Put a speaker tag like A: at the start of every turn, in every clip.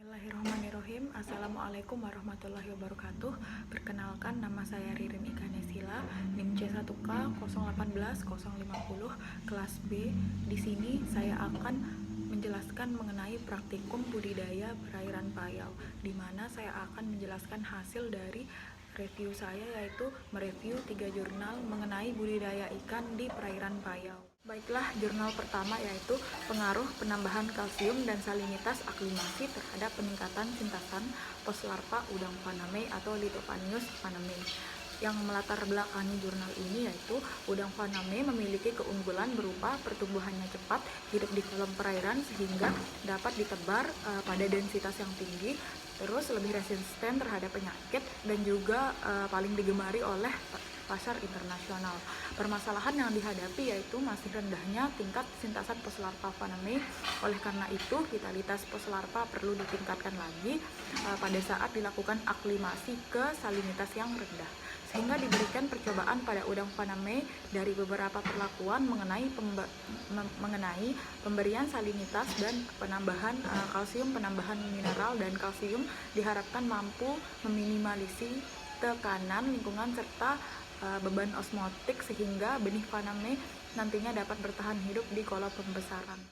A: Bismillahirrahmanirrahim. Assalamualaikum warahmatullahi wabarakatuh. Perkenalkan, nama saya Ririn Ikanesila, NIM C1K 018050 kelas B. Di sini saya akan menjelaskan mengenai praktikum budidaya perairan payau, di mana saya akan menjelaskan hasil dari review saya, yaitu mereview 3 jurnal mengenai budidaya ikan di perairan payau. Baiklah, jurnal pertama yaitu pengaruh penambahan kalsium dan salinitas aklimasi terhadap peningkatan sintasan poslarva udang faname atau Lithophanius faname. Yang melatar belakangi jurnal ini yaitu udang faname memiliki keunggulan berupa pertumbuhannya cepat, hidup di kolam perairan sehingga dapat ditebar pada densitas yang tinggi, terus lebih resisten terhadap penyakit, dan juga paling digemari oleh pasar internasional. Permasalahan yang dihadapi yaitu masih rendahnya tingkat sintasan poslarva faname. Oleh karena itu, vitalitas poslarva perlu ditingkatkan lagi pada saat dilakukan aklimasi ke salinitas yang rendah, sehingga diberikan percobaan pada udang faname dari beberapa perlakuan mengenai pemberian salinitas dan penambahan kalsium, penambahan mineral dan kalsium diharapkan mampu meminimalisir tekanan lingkungan serta beban osmotik sehingga benih faname nantinya dapat bertahan hidup di kolam pembesaran.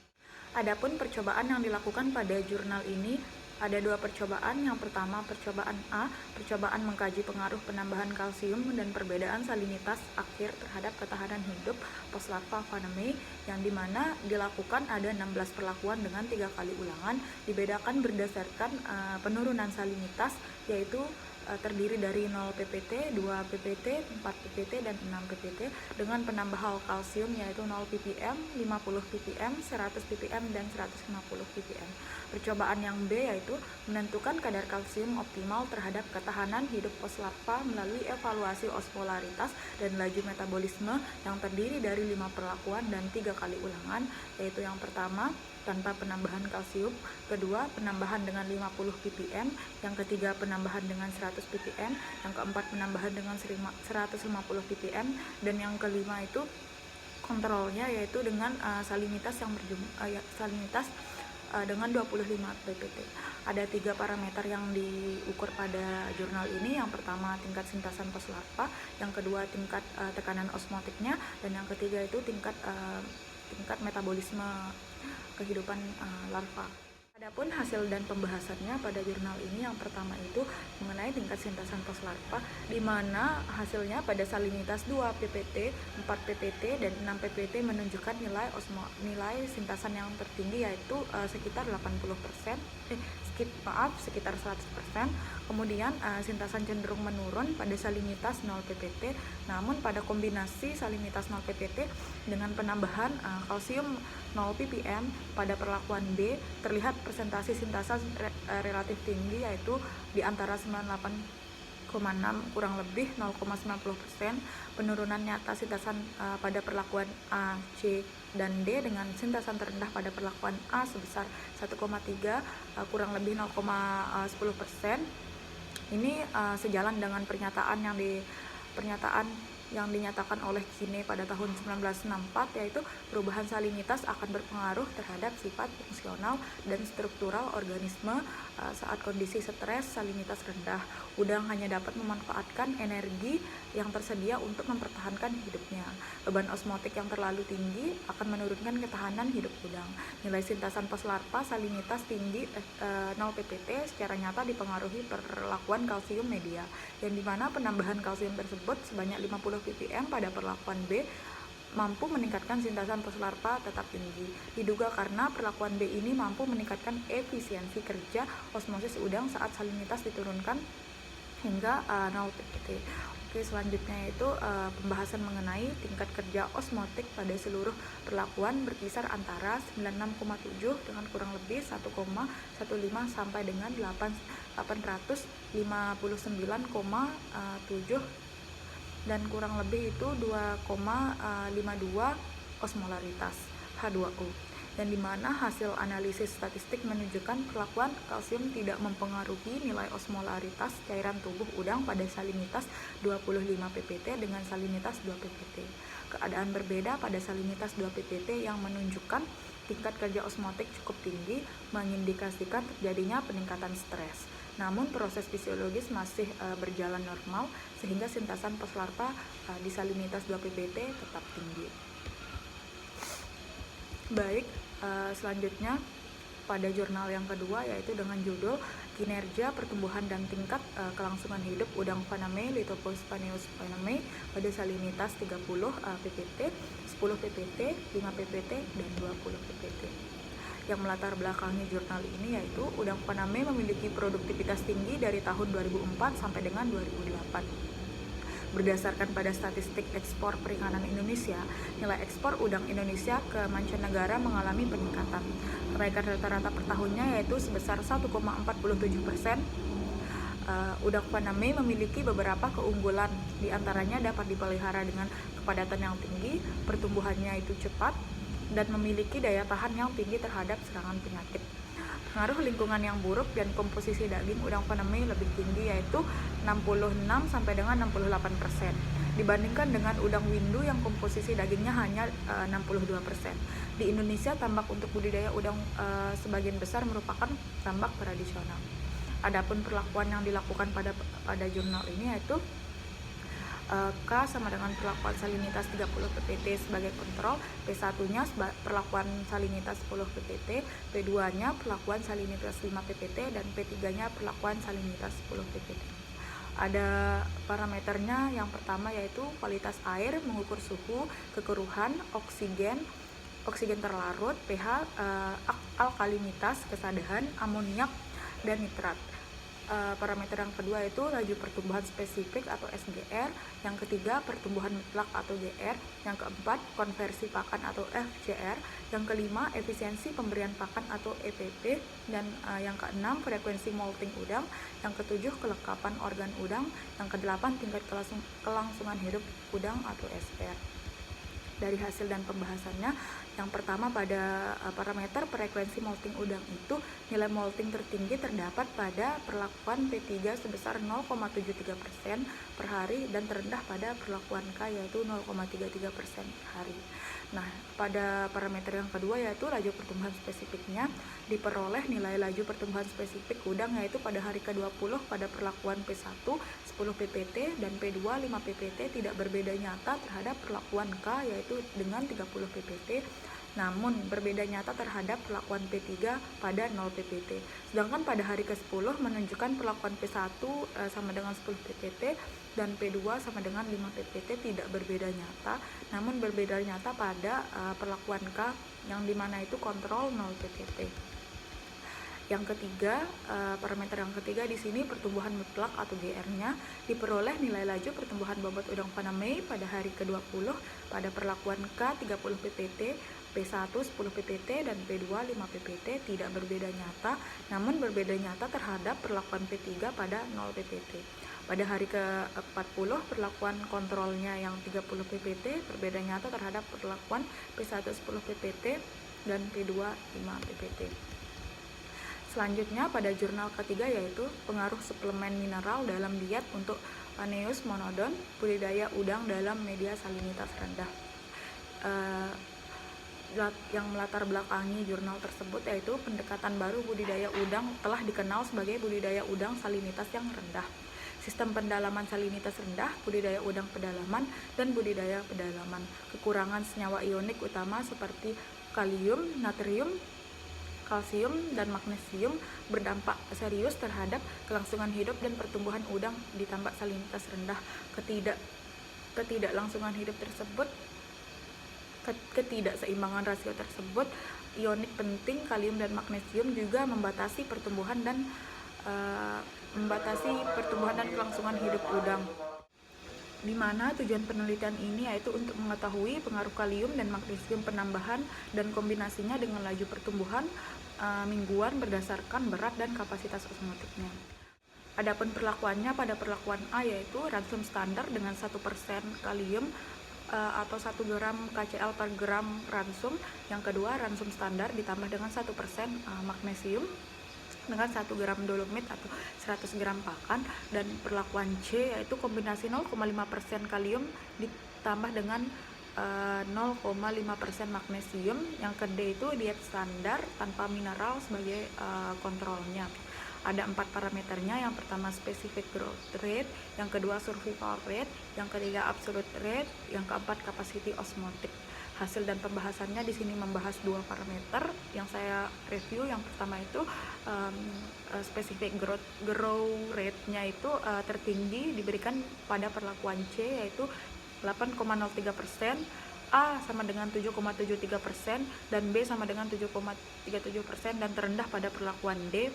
A: Adapun percobaan yang dilakukan pada jurnal ini ada 2 percobaan. Yang pertama, percobaan A, percobaan mengkaji pengaruh penambahan kalsium dan perbedaan salinitas akhir terhadap ketahanan hidup poslarva faname, yang dimana dilakukan ada 16 perlakuan dengan 3 kali ulangan, dibedakan berdasarkan penurunan salinitas, yaitu terdiri dari 0 ppt, 2 ppt, 4 ppt, dan 6 ppt dengan penambahan kalsium yaitu 0 ppm, 50 ppm, 100 ppm, dan 150 ppm. Percobaan yang B yaitu menentukan kadar kalsium optimal terhadap ketahanan hidup poslarva melalui evaluasi osmolaritas dan laju metabolisme yang terdiri dari 5 perlakuan dan 3 kali ulangan, yaitu yang pertama tanpa penambahan kalsium, kedua penambahan dengan 50 ppm, yang ketiga penambahan dengan 100 ppm, yang keempat penambahan dengan 150 ppm, dan yang kelima itu kontrolnya yaitu dengan salinitas yang salinitas dengan 25 ppt. Ada 3 parameter yang diukur pada jurnal ini. Yang pertama tingkat sintasan poslarva, yang kedua tingkat tekanan osmotiknya, dan yang ketiga itu tingkat metabolisme kehidupan larva. Adapun hasil dan pembahasannya pada jurnal ini, yang pertama itu mengenai tingkat sintasan poslarva, di mana hasilnya pada salinitas 2 ppt, 4 ppt, dan 6 ppt menunjukkan nilai sintasan yang tertinggi yaitu sekitar 80%, sekitar 100%. Kemudian sintasan cenderung menurun pada salinitas 0 ppt, namun pada kombinasi salinitas 0 ppt dengan penambahan kalsium 0 ppm pada perlakuan B terlihat presentasi sintasan relatif tinggi, yaitu di antara 98,6 kurang lebih 0,90%. Penurunan nyata sintasan pada perlakuan A, C, dan D dengan sintasan terendah pada perlakuan A sebesar 1,3 kurang lebih 0,10%. Ini sejalan dengan pernyataan yang dinyatakan oleh Kine pada tahun 1964, yaitu perubahan salinitas akan berpengaruh terhadap sifat fungsional dan struktural organisme saat kondisi stres salinitas rendah. Udang hanya dapat memanfaatkan energi yang tersedia untuk mempertahankan hidupnya. Beban osmotik yang terlalu tinggi akan menurunkan ketahanan hidup udang. Nilai sintasan poslarva salinitas tinggi 0 ppt secara nyata dipengaruhi perlakuan kalsium media, yang dimana penambahan kalsium tersebut sebanyak 50 ppm pada perlakuan B mampu meningkatkan sintasan poslarva tetap tinggi. Diduga karena perlakuan B ini mampu meningkatkan efisiensi kerja osmosis udang saat salinitas diturunkan hingga 0 ppt. Oke, selanjutnya itu pembahasan mengenai tingkat kerja osmotik pada seluruh perlakuan berkisar antara 96,7 dengan kurang lebih 1,15 sampai dengan 859,7 dan kurang lebih itu 2,52 osmolaritas H2O. yang dimana hasil analisis statistik menunjukkan perlakuan kalsium tidak mempengaruhi nilai osmolaritas cairan tubuh udang pada salinitas 25 ppt dengan salinitas 2 ppt. Keadaan berbeda pada salinitas 2 ppt yang menunjukkan tingkat kerja osmotik cukup tinggi mengindikasikan terjadinya peningkatan stres. Namun proses fisiologis masih berjalan normal sehingga sintasan poslarva di salinitas 2 ppt tetap tinggi. Baik, selanjutnya pada jurnal yang kedua yaitu dengan judul Kinerja Pertumbuhan dan Tingkat Kelangsungan Hidup Udang Paname Lithophus paneus paname pada salinitas 30 ppt, 10 ppt, 5 ppt, dan 20 ppt. Yang melatar belakangi jurnal ini yaitu udang Paname memiliki produktivitas tinggi dari tahun 2004 sampai dengan 2008. Berdasarkan pada statistik ekspor perikanan Indonesia, nilai ekspor udang Indonesia ke mancanegara mengalami peningkatan. Kenaikan rata-rata per tahunnya yaitu sebesar 1,47%. Udang Paname memiliki beberapa keunggulan, diantaranya dapat dipelihara dengan kepadatan yang tinggi, pertumbuhannya itu cepat, dan memiliki daya tahan yang tinggi terhadap serangan penyakit. Pengaruh lingkungan yang buruk dan komposisi daging udang Paname lebih tinggi yaitu 66 sampai dengan 68% dibandingkan dengan udang windu yang komposisi dagingnya hanya 62%. Di Indonesia tambak untuk budidaya udang sebagian besar merupakan tambak tradisional. Adapun perlakuan yang dilakukan pada jurnal ini yaitu K sama dengan perlakuan salinitas 30 ppt sebagai kontrol, P1-nya perlakuan salinitas 10 ppt, P2-nya perlakuan salinitas 5 ppt, dan P3-nya perlakuan salinitas 10 ppt. Ada parameternya, yang pertama yaitu kualitas air, mengukur suhu, kekeruhan, oksigen terlarut, pH, alkalinitas, kesadahan, amoniak, dan nitrat. Parameter yang kedua itu laju pertumbuhan spesifik atau SGR, yang ketiga pertumbuhan mutlak atau GR, yang keempat konversi pakan atau FCR, yang kelima efisiensi pemberian pakan atau EPP, dan yang keenam frekuensi molting udang, yang ketujuh kelengkapan organ udang, yang kedelapan tingkat kelangsungan hidup udang atau SR. Dari hasil dan pembahasannya, yang pertama pada parameter frekuensi molting udang itu nilai molting tertinggi terdapat pada perlakuan P3 sebesar 0,73% per hari dan terendah pada perlakuan K yaitu 0,33% per hari. Nah, pada parameter yang kedua yaitu laju pertumbuhan spesifiknya, diperoleh nilai laju pertumbuhan spesifik udang yaitu pada hari ke-20 pada perlakuan P1 10 ppt dan P2 5 ppt tidak berbeda nyata terhadap perlakuan K yaitu dengan 30 ppt, namun berbeda nyata terhadap perlakuan P3 pada 0 ppt. Sedangkan pada hari ke-10 menunjukkan perlakuan P1 sama dengan 10 ppt dan P2 sama dengan 5 ppt tidak berbeda nyata, namun berbeda nyata pada perlakuan K yang dimana itu kontrol 0 ppt. Yang ketiga, parameter yang ketiga di sini pertumbuhan mutlak atau GR-nya, diperoleh nilai laju pertumbuhan bobot udang Paname pada hari ke-20 pada perlakuan K 30 ppt, P1 10 ppt, dan P2 5 ppt tidak berbeda nyata, namun berbeda nyata terhadap perlakuan P3 pada 0 ppt. Pada hari ke-40 perlakuan kontrolnya yang 30 ppt berbeda nyata terhadap perlakuan P1 10 ppt dan P2 5 ppt. Selanjutnya pada jurnal ketiga yaitu pengaruh suplemen mineral dalam diet untuk Paneus monodon budidaya udang dalam media salinitas rendah. Yang melatar belakangi jurnal tersebut yaitu pendekatan baru budidaya udang telah dikenal sebagai budidaya udang salinitas yang rendah, sistem pendalaman salinitas rendah, budidaya udang pedalaman, dan budidaya pedalaman. Kekurangan senyawa ionik utama seperti kalium, natrium, kalsium, dan magnesium berdampak serius terhadap kelangsungan hidup dan pertumbuhan udang di tambak salinitas rendah. Ketidaklangsungan hidup tersebut, ketidakseimbangan rasio tersebut, ionik penting, kalium dan magnesium juga membatasi pertumbuhan dan kelangsungan hidup udang. Di mana tujuan penelitian ini yaitu untuk mengetahui pengaruh kalium dan magnesium penambahan dan kombinasinya dengan laju pertumbuhan mingguan berdasarkan berat dan kapasitas osmotiknya. Adapun perlakuannya pada perlakuan A yaitu ransum standar dengan 1% kalium atau 1 gram KCl per gram ransum. Yang kedua, ransum standar ditambah dengan 1% magnesium dengan 1 gram dolomit atau 100 gram pakan. Dan perlakuan C yaitu kombinasi 0,5% kalium ditambah dengan 0,5% magnesium. Yang ke D itu diet standar tanpa mineral sebagai kontrolnya. Ada 4 parameternya. Yang pertama specific growth rate, yang kedua survival rate, yang ketiga absolute rate, yang keempat capacity osmotic. Hasil dan pembahasannya di sini membahas 2 parameter yang saya review. Yang pertama itu specific growth rate-nya itu tertinggi diberikan pada perlakuan C yaitu 8,03%, A sama dengan 7,73%, dan B sama dengan 7,37%, dan terendah pada perlakuan D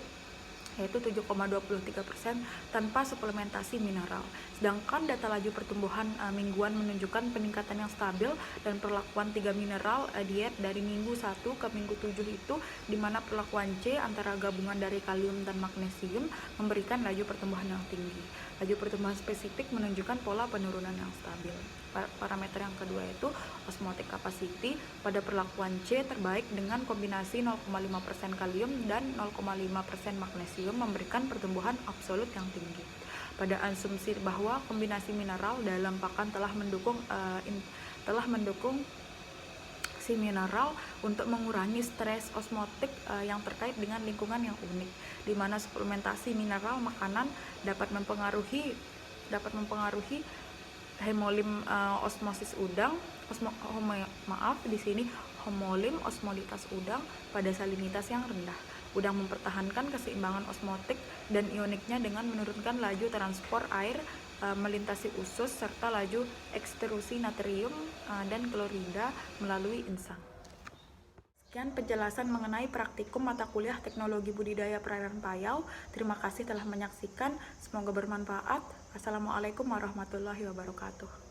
A: yaitu 7,23% tanpa suplementasi mineral. Sedangkan data laju pertumbuhan mingguan menunjukkan peningkatan yang stabil dan perlakuan 3 mineral diet dari minggu 1 ke minggu 7 itu, di mana perlakuan C antara gabungan dari kalium dan magnesium memberikan laju pertumbuhan yang tinggi. Laju pertumbuhan spesifik menunjukkan pola penurunan yang stabil. Parameter yang kedua yaitu osmotic capacity. Pada perlakuan C terbaik dengan kombinasi 0,5% kalium dan 0,5% magnesium memberikan pertumbuhan absolut yang tinggi. Pada asumsi bahwa kombinasi mineral dalam pakan telah mendukung si mineral untuk mengurangi stres osmotik yang terkait dengan lingkungan yang unik, di mana suplementasi mineral makanan dapat mempengaruhi hemolim osmosis udang, di sini homolim osmolitas udang pada salinitas yang rendah. Udang mempertahankan keseimbangan osmotik dan ioniknya dengan menurunkan laju transport air melintasi usus serta laju ekstrusi natrium dan klorida melalui insang. Sekian penjelasan mengenai praktikum mata kuliah Teknologi Budidaya Perairan Payau. Terima kasih telah menyaksikan, semoga bermanfaat. Assalamualaikum warahmatullahi wabarakatuh.